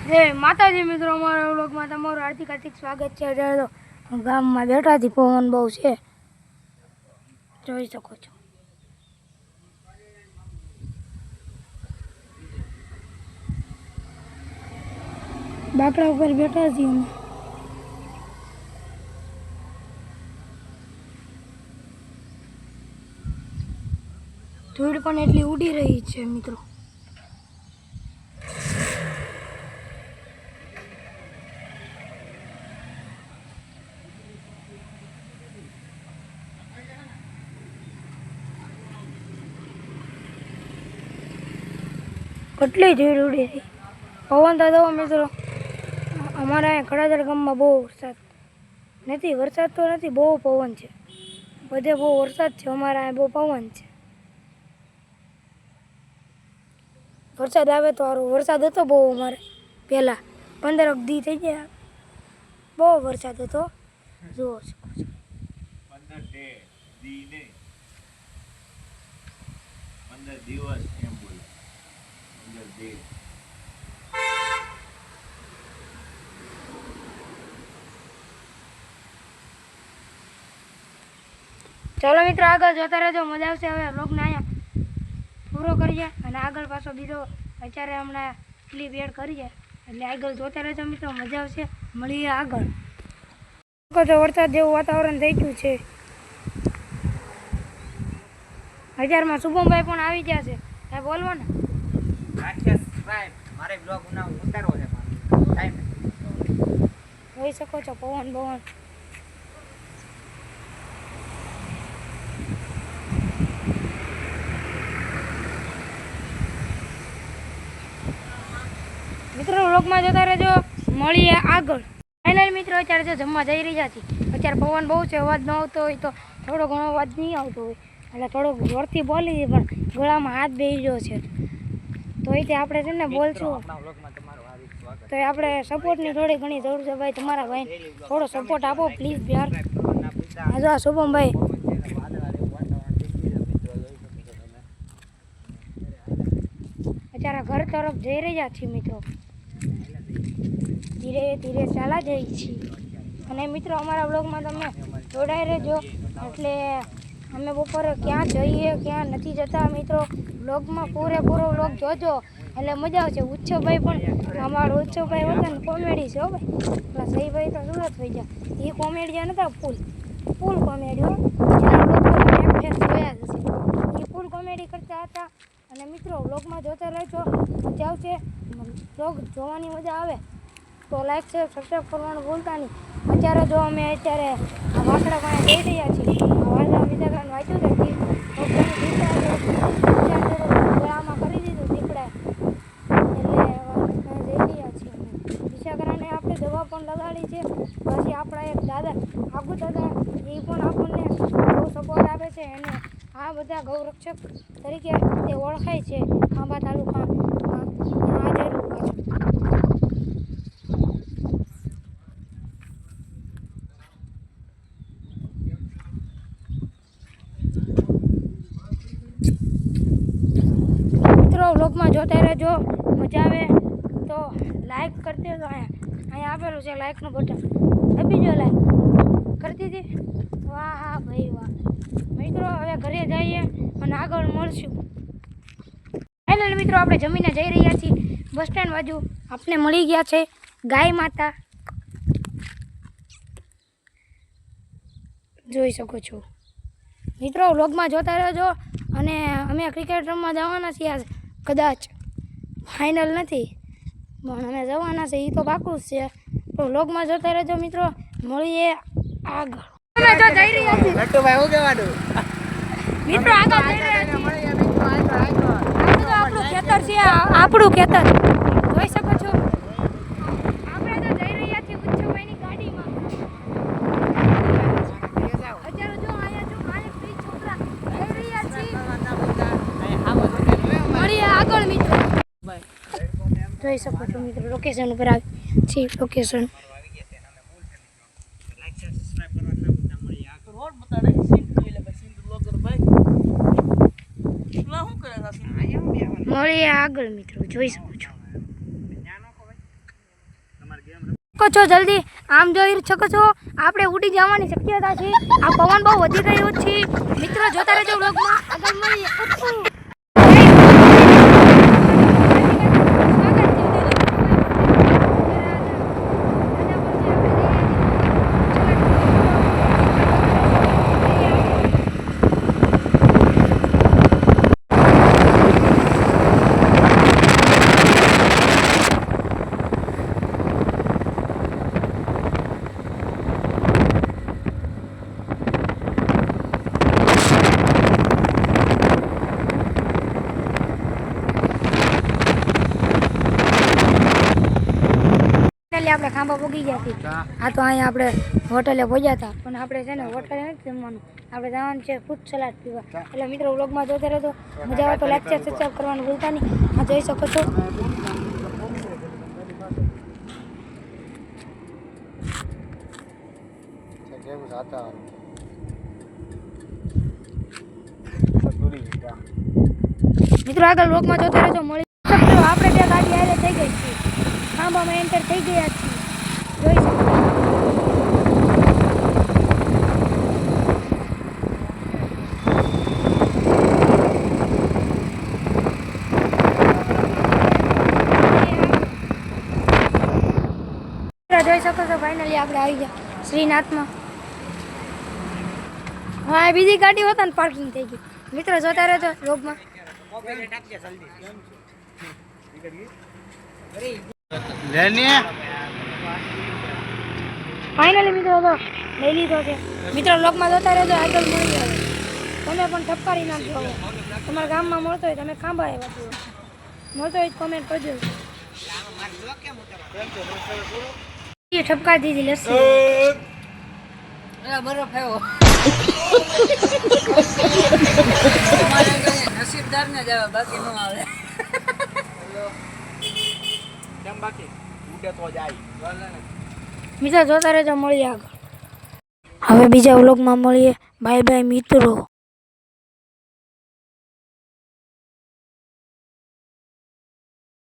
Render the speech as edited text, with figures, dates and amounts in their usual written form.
જય માતાજી મિત્રો, અમારા વ્લોગમાં તમારું હાર્દિક સ્વાગત છે। અત્યારે તો ગામમાં બેઠા હતી, પવન બહુ છે, જોઈ શકો છો। બાકડા ઉપર બેઠા છીએ અમે। ધૂળ પણ એટલી ઉડી રહી છે મિત્રો। કેટલી ધૂળ ઉડી રહી, પવન તો મિત્રો અમારા અહીંયા ખડાદર ગામમાં બહુ વરસાદ નથી। વરસાદ તો નથી, બહુ પવન છે, બધે બહુ વરસાદ છે, અમારા અહીંયા બહુ પવન છે। વરસાદ આવે તો સારું। વરસાદ હતો બહુ અમારે પહેલાં 15 દી થઈ ગયા, બહુ વરસાદ હતો, જુઓ છો। 15 દી નહીં, 15 દિવસ એમ બોલે, 15 દી। ચાલો મિત્રો આગળ જોતા રહેજો, મજા આવશે। હવે વ્લોગને અહીંયા પૂરો કરીએ અને આગળ પાછો બીજો અત્યારે હમણાં ક્લિપ એડ કરીએ, એટલે આગળ જોતા રહેજો મિત્રો, મજા આવશે। મળીએ આગળ। તો વરસાદ જેવું વાતાવરણ થઈ ગયું છે। અત્યારમાં શુભમભાઈ પણ આવી ગયા છે, કાંઈ બોલવો ને? મારે બ્લોગ ઉતારવો છે, ટાઈમ જોઈ શકો છો પવન બવન। મિત્રો વ્લોગમાં જોતા રહેજો, મળીએ આગળ। ફાઇનલ મિત્રો અત્યારે જો જમવા જઈ રહ્યા છીએ। અત્યારે પવન બહુ છે, અવાજ ન આવતો હોય તો થોડો ઘણો અવાજ નહીં આવતો હોય, એટલે થોડોક જોરથી બોલી, પણ ગળામાં હાથ બેસી ગયો છે, તો એ આપણે છે ને બોલશું, તો આપણે સપોર્ટની થોડી ઘણી જરૂર છે ભાઈ। તમારા ભાઈ થોડો સપોર્ટ આપો પ્લીઝ યાર। હજુ આ શુભમભાઈ અત્યારે ઘર તરફ જઈ રહ્યા છીએ મિત્રો, ધીરે ધીરે ચાલા જઈએ છીએ। અને મિત્રો અમારા વ્લોગમાં તમે જોડાઈ રહેજો, એટલે અમે બપોરે ક્યાં જઈએ ક્યાં નથી જતા મિત્રો, વ્લોગમાં પૂરેપૂરો વ્લોગ જોજો, એટલે મજા આવશે। ઉત્સવભાઈ પણ, અમારો ઉત્સવભાઈ હતા ને કોમેડી છે હો ભાઈ, પેલા સહીભાઈ તો સુરત થઈ ગયા, એ કોમેડિયન હતા, ફૂલ કોમેડી હો, એના વ્લોગ ફેર જોયા જશે, એ ફૂલ કોમેડી કરતા હતા। અને મિત્રો વ્લોગમાં જોતા રહેજો, મજા આવશે। વ્લોગ જોવાની મજા આવે તો લાઈક શેર સબસ્ક્રાઈબ કરવાનું ભૂલતા નહીં। અત્યારે જો અમે અત્યારે આ વાસણા પાસે જઈ રહ્યા છીએ, વાસણા વિચારવાનું વાંચ્યું છે, ગળામાં કરી દીધું દીપડાએ, એટલે જઈ રહ્યા છીએ અમે વિશાખરાને। આપણે દવા પણ લગાડી છે, પછી આપણા એક દાદા આગુ દાદા, એ પણ આપણને બહુ સપોર્ટ આપે છે, અને આ બધા ગૌરક્ષક તરીકે તે ઓળખાય છે ખાંભા તાલુકામાં હાજર પાછું। મિત્રો વ્લોગમાં જોતા રહેજો, મજા આવે તો લાઈક કરી દેજો। અહીંયા આપેલું છે લાઈકનું બટન, દબી જો, લાઈક કરી દીધી, વાહ હા ભાઈ વાહ। મિત્રો હવે ઘરે જઈએ અને આગળ મળશું। ફાઇનલ મિત્રો આપણે જમીને જઈ રહ્યા છીએ બસ સ્ટેન્ડ બાજુ, આપણે મળી ગયા છે ગાય માતા, જોઈ શકો છો મિત્રો। વ્લોગમાં જોતા રહેજો, અને અમે ક્રિકેટ રમવા જવાના છીએ, કદાચ ફાઇનલ નથી પણ અમે જવાના છે, એ તો પાકું જ છે, તો વ્લોગમાં જોતા રહેજો મિત્રો, મળીએ આગળ। અમે જો જઈ રહ્યા છીએ લટ્ટુભાઈ, હું કહેવાનું મિત્રો, આગળ જઈ રહ્યા છીએ, આપણું ખેતર છે, આપણું ખેતર જોઈ શકો છો। આપણે તો જઈ રહ્યા છીએ ઉત્સવભાઈની ગાડીમાં, અત્યારે જો અહીંયા ત્રીસ છોકરા જઈ રહ્યા છીએ, મળીએ આગળ મિત્રો। જોઈ શકો છો મિત્રો, લોકેશન ઉપર આવી છીએ, લોકેશન મળીએ આગળ મિત્રો, જોઈ શકો છો। શકો છો જલ્દી આમ જોઈ શકો છો આપણે ઉડી જવાની શક્યતા છે આ પવન બહુ વધી રહ્યો છે મિત્રો જોતા રહેજો વ્લોગમાં આગળ મળીએ આપણે ખાંભા પોગી ગયા હતી હા તો અહીંયા આપણે હોટલે પહોંચ્યા હતા પણ આપણે છે ને હોટલે નથી જમવાનું આપણે જવાનું છે ફ્રૂટ સલાડ પીવા એટલે મિત્રો વ્લોગમાં જોતા રહેજો મજા આવે તો લાઈક શેર સબસ્ક્રાઈબ કરવાનું ભૂલતા નહીં આ જોઈ શકો છો મિત્રો આગળ વ્લોગમાં જોતા રહેજો મળી શકશો આપણે બે ગાડી આલે થઈ ગઈ છે ખાંભામાં એન્ટર થઈ ગયા છીએ જોઈ શકો જોઈ શકો છો ફાઇનલી આપણે આવી ગયા શ્રીનાથમાં હા બીજી ગાડી હોતા ને પાર્કિંગ થઈ ગઈ મિત્રો જોતા રહેજો વ્લોગમાં ફાઇનલી મિત્રો તો લઈ લીધો છે મિત્રો લોકમાં જોતા રહેજો આગળ મળી જાય તમે પણ ઠપકારી નાખજો તમારા ગામમાં મળતો હોય તમે ખાંભા આવ્યા છો મળતો હોય કોમેન્ટ કરજો ઠપકા દીધી લસ્સી બરફ આવ્યો નસીબદાર ને જ આવે બાકી ન આવે કેમ બાકી ઉડે તો જાય મિત્રો જોતા રહેજો મળીએ આગળ હવે બીજા વ્લોગમાં મળીએ બાય બાય મિત્રો